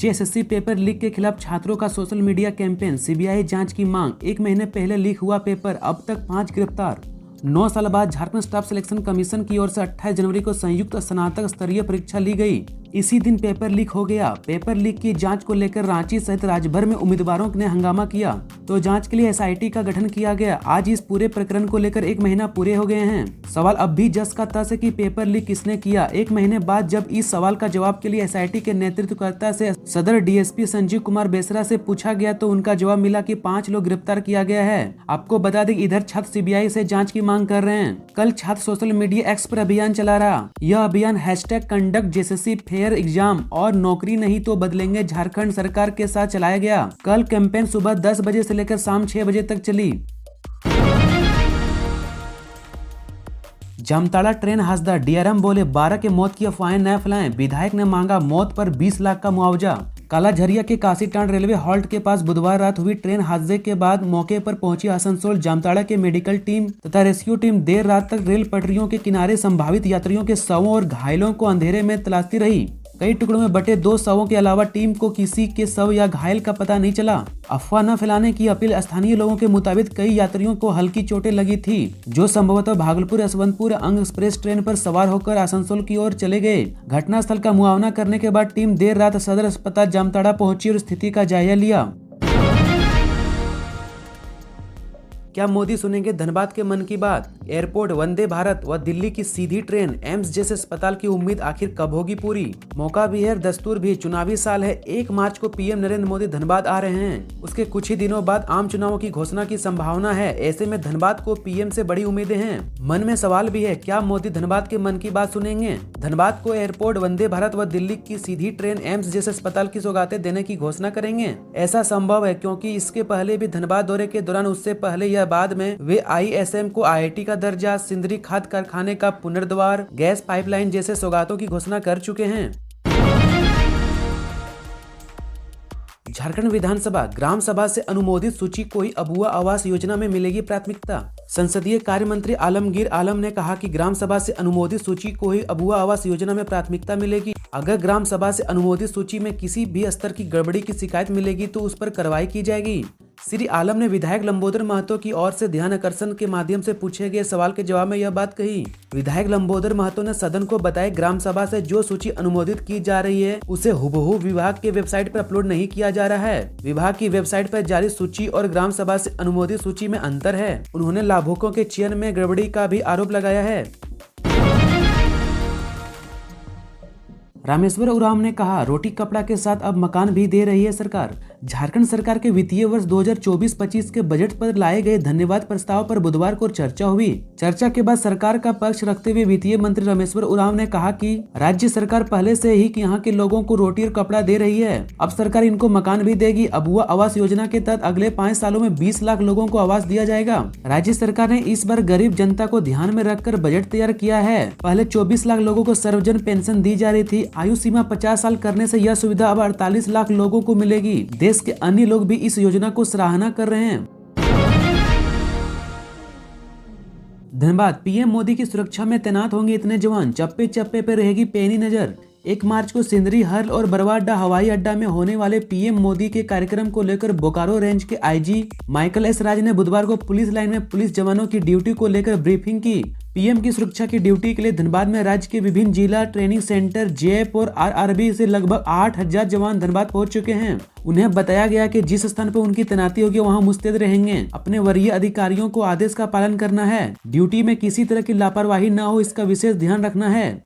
JSSC paper leak के खिलाफ छात्रों का सोशल मीडिया कैंपेन, सीबीआई जांच की मांग। 1 महीने पहले लीक हुआ पेपर, अब तक 5 गिरफ्तार। 9 साल बाद झारखंड स्टाफ सिलेक्शन कमीशन की ओर से 28 जनवरी को संयुक्त स्नातक स्तरीय परीक्षा ली गई। इसी दिन पेपर लीक हो गया। पेपर लीक की जांच को लेकर रांची सहित राज्य भर में उम्मीदवारों ने हंगामा किया, तो जांच के लिए एसआईटी का गठन किया गया। आज इस पूरे प्रकरण को लेकर 1 महीना पूरे हो गए हैं। सवाल अब भी जस का तस है कि पेपर लीक किसने किया। 1 महीने बाद जब इस सवाल का जवाब के लिए एसआईटी के नेतृत्वकर्ता से सदर डीएसपी संजीव कुमार बेसरा से पूछा गया, तो उनका जवाब मिला कि 5 लोग गिरफ्तार किया गया है। आपको बता दें, इधर छात्र सीबीआई से जाँच की मांग कर रहे हैं। कल छात्र सोशल मीडिया एक्स पर अभियान चला रहा। यह अभियान #कंडक्ट जेएसएससी फेयर एग्जाम और नौकरी नहीं तो बदलेंगे झारखंड सरकार के साथ चलाया गया। कल कैंपेन सुबह 10 बजे से लेकर शाम 6 बजे तक चली। जामताड़ा ट्रेन हादसा, डीआरएम बोले 12 के मौत की अफवाहें न फैलाएं। विधायक ने मांगा मौत पर 20 लाख का मुआवजा। कालाझरिया के काशीटांड रेलवे हॉल्ट के पास बुधवार रात हुई ट्रेन हादसे के बाद मौके पर पहुंची आसनसोल जामताड़ा के मेडिकल टीम तथा रेस्क्यू टीम देर रात तक रेल पटरियों के किनारे संभावित यात्रियों के शवों और घायलों को अंधेरे में तलाशती रही। कई टुकड़ों में बटे 2 शवों के अलावा टीम को किसी के शव या घायल का पता नहीं चला। अफवाह न फैलाने की अपील। स्थानीय लोगों के मुताबिक कई यात्रियों को हल्की चोटें लगी थी, जो संभवतः भागलपुर यशवंतपुर अंग एक्सप्रेस ट्रेन पर सवार होकर आसनसोल की ओर चले गए। घटनास्थल का मुआयना करने के बाद टीम देर रात सदर अस्पताल जामताड़ा पहुंची और स्थिति का जायजा लिया। क्या मोदी सुनेंगे धनबाद के मन की बात? एयरपोर्ट, वंदे भारत व दिल्ली की सीधी ट्रेन, एम्स जैसे अस्पताल की उम्मीद आखिर कब होगी पूरी? मौका भी है, दस्तूर भी। चुनावी साल है। 1 मार्च को पीएम नरेंद्र मोदी धनबाद आ रहे हैं। उसके कुछ ही दिनों बाद आम चुनावों की घोषणा की संभावना है। ऐसे में धनबाद को पीएम से बड़ी उम्मीदें हैं। मन में सवाल भी है, क्या मोदी धनबाद के मन की बात सुनेंगे? धनबाद को एयरपोर्ट, वंदे भारत व दिल्ली की सीधी ट्रेन, एम्स जैसे अस्पताल की सौगातें देने की घोषणा करेंगे? ऐसा संभव है, क्योंकि इसके पहले भी धनबाद दौरे के दौरान, उससे पहले बाद में वे आईएसएम को आईआईटी का दर्जा, सिंदरी खाद कारखाने का पुनर्द्वार, गैस पाइपलाइन जैसे सौगातों की घोषणा कर चुके हैं। झारखंड विधानसभा ग्राम सभा से अनुमोदित सूची को ही अबुआ आवास योजना में मिलेगी प्राथमिकता। संसदीय कार्य मंत्री आलमगीर आलम ने कहा कि ग्राम सभा से अनुमोदित सूची को ही अबुआ आवास योजना में प्राथमिकता मिलेगी। अगर ग्राम सभा से अनुमोदित सूची में किसी भी स्तर की गड़बड़ी की शिकायत मिलेगी तो उस पर कार्रवाई की जाएगी। श्री आलम ने विधायक लंबोदर महतो की ओर से ध्यान आकर्षण के माध्यम से पूछे गए सवाल के जवाब में यह बात कही। विधायक लंबोदर महतो ने सदन को बताया, ग्राम सभा से जो सूची अनुमोदित की जा रही है उसे हुबहू विभाग के वेबसाइट पर अपलोड नहीं किया जा रहा है। विभाग की वेबसाइट पर जारी सूची और ग्राम सभा से अनुमोदित सूची में अंतर है। उन्होंने लाभुकों के चयन में गड़बड़ी का भी आरोप लगाया है। रामेश्वर उरांव ने कहा, रोटी कपड़ा के साथ अब मकान भी दे रही है सरकार। झारखंड सरकार के वित्तीय वर्ष 2024-25 के बजट पर लाए गए धन्यवाद प्रस्ताव पर बुधवार को चर्चा हुई। चर्चा के बाद सरकार का पक्ष रखते हुए वित्तीय मंत्री रामेश्वर उरांव ने कहा कि राज्य सरकार पहले से ही यहाँ के लोगों को रोटी और कपड़ा दे रही है, अब सरकार इनको मकान भी देगी। अबुआ आवास योजना के तहत अगले 5 सालों में 20 लाख लोगों को आवास दिया जाएगा। राज्य सरकार ने इस बार गरीब जनता को ध्यान में रखकर बजट तैयार किया है। पहले 24 लाख लोगों को सर्वजन पेंशन दी जा रही थी। आयु सीमा 50 साल करने से यह सुविधा अब 48 लाख लोगों को मिलेगी। देश के अन्य लोग भी इस योजना को सराहना कर रहे हैं। धन्यवाद। पीएम मोदी की सुरक्षा में तैनात होंगे इतने जवान, चप्पे चप्पे पे रहेगी पैनी नजर। 1 मार्च को सिंदरी, हर्ल और बरवाडा हवाई अड्डा में होने वाले पीएम मोदी के कार्यक्रम को लेकर बोकारो रेंज के आईजी माइकल एस राज ने बुधवार को पुलिस लाइन में पुलिस जवानों की ड्यूटी को लेकर ब्रीफिंग की। पीएम की सुरक्षा की ड्यूटी के लिए धनबाद में राज्य के विभिन्न जिला ट्रेनिंग सेंटर जेएफ और आरआरबी से लगभग 8000 जवान धनबाद पहुंच चुके हैं। उन्हें बताया गया कि जिस स्थान पर उनकी तैनाती होगी वहां मुस्तैद रहेंगे। अपने वरीय अधिकारियों को आदेश का पालन करना है। ड्यूटी में किसी तरह की लापरवाही न हो, इसका विशेष ध्यान रखना है।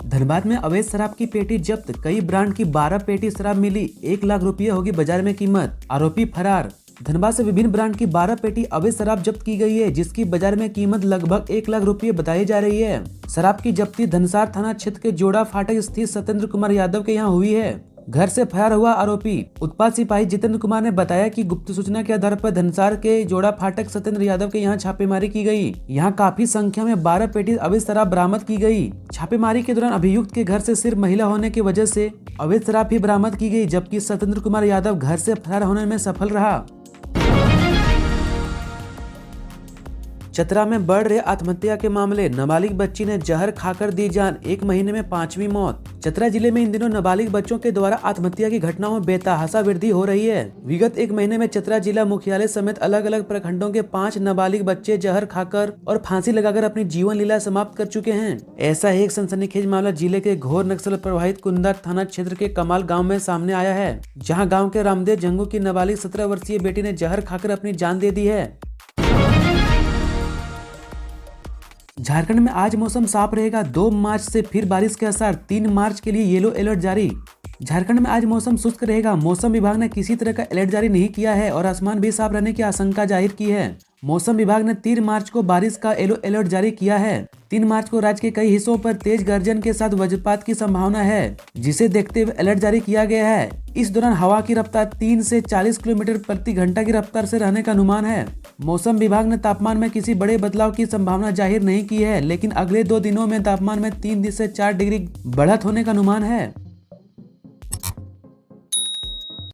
धनबाद में अवैध शराब की पेटी जब्त, कई ब्रांड की 12 पेटी शराब मिली। 1 लाख रुपया होगी बाजार में कीमत, आरोपी फरार। धनबाद से विभिन्न ब्रांड की 12 पेटी अवैध शराब जब्त की गई है, जिसकी बाजार में कीमत लगभग 1 लाख रुपये बताई जा रही है। शराब की जब्ती धनसार थाना क्षेत्र के जोड़ा फाटक स्थित सत्येंद्र कुमार यादव के यहाँ हुई है। घर से फरार हुआ आरोपी उत्पाद सिपाही जितेंद्र कुमार ने बताया कि गुप्त सूचना के आधार पर धनसार के जोड़ा फाटक सत्येंद्र यादव के यहाँ छापेमारी की गई। यहाँ काफी संख्या में 12 पेटी अवैध शराब बरामद की गई। छापेमारी के दौरान अभियुक्त के घर से सिर्फ महिला होने की वजह से अवैध शराब भी बरामद की गई, जबकि सत्येंद्र कुमार यादव घर से फरार होने में सफल रहा। चतरा में बढ़ रहे आत्महत्या के मामले, नाबालिग बच्ची ने जहर खाकर दी जान, 1 महीने में 5वीं मौत। चतरा जिले में इन दिनों नाबालिग बच्चों के द्वारा आत्महत्या की घटनाओं में बेतहाशा वृद्धि हो रही है। विगत 1 महीने में चतरा जिला मुख्यालय समेत अलग अलग प्रखंडों के 5 नाबालिग बच्चे जहर खाकर और फांसी लगाकर अपनी जीवन लीला समाप्त कर चुके हैं। ऐसा ही एक सनसनीखेज मामला जिले के घोर नक्सल प्रभावित कुंदा थाना क्षेत्र के कमाल गाँव में सामने आया है, जहाँ गाँव के रामदेव जंगू की नाबालिग 17 वर्षीय बेटी ने जहर खाकर अपनी जान दे दी है। झारखंड में आज मौसम साफ रहेगा। 2 मार्च से फिर बारिश के आसार, 3 मार्च के लिए येलो अलर्ट जारी। झारखंड में आज मौसम शुष्क रहेगा। मौसम विभाग ने किसी तरह का अलर्ट जारी नहीं किया है और आसमान भी साफ रहने की आशंका जाहिर की है। मौसम विभाग ने 3 मार्च को बारिश का येलो अलर्ट जारी किया है। 3 मार्च को राज्य के कई हिस्सों पर तेज गर्जन के साथ वज्रपात की संभावना है, जिसे देखते हुए अलर्ट जारी किया गया है। इस दौरान हवा की रफ्तार 3 से 40 किलोमीटर प्रति घंटा की रफ्तार से रहने का अनुमान है। मौसम विभाग ने तापमान में किसी बड़े बदलाव की संभावना जाहिर नहीं की है, लेकिन अगले 2 दिनों में तापमान में 3 से 4 डिग्री बढ़त होने का अनुमान है।